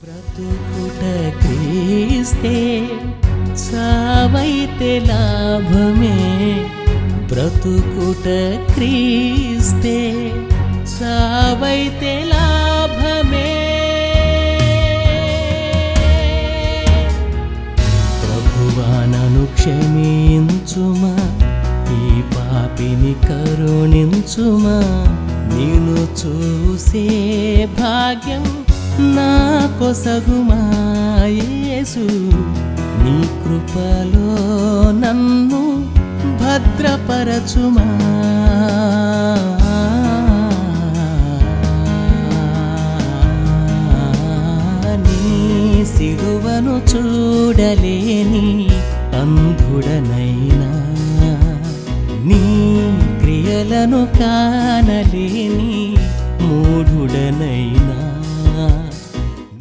బ్రతుకుట క్రీస్తే చావైతే లాభమే. బ్రతుకుట క్రీస్తే చావైతే లాభమే. ప్రభువా నన్ను క్షమించుమా, ఈ పాపిని కరుణించుమా. నిన్ను చూసే భాగ్యం నా కొసగుమా యేసు. నీ కృపలో నన్ను భద్రపరచుమా. నీ సిలువను చూడలేని అంధుడనైనా, నీ క్రియలను కానలేని మూఢుడనైనా,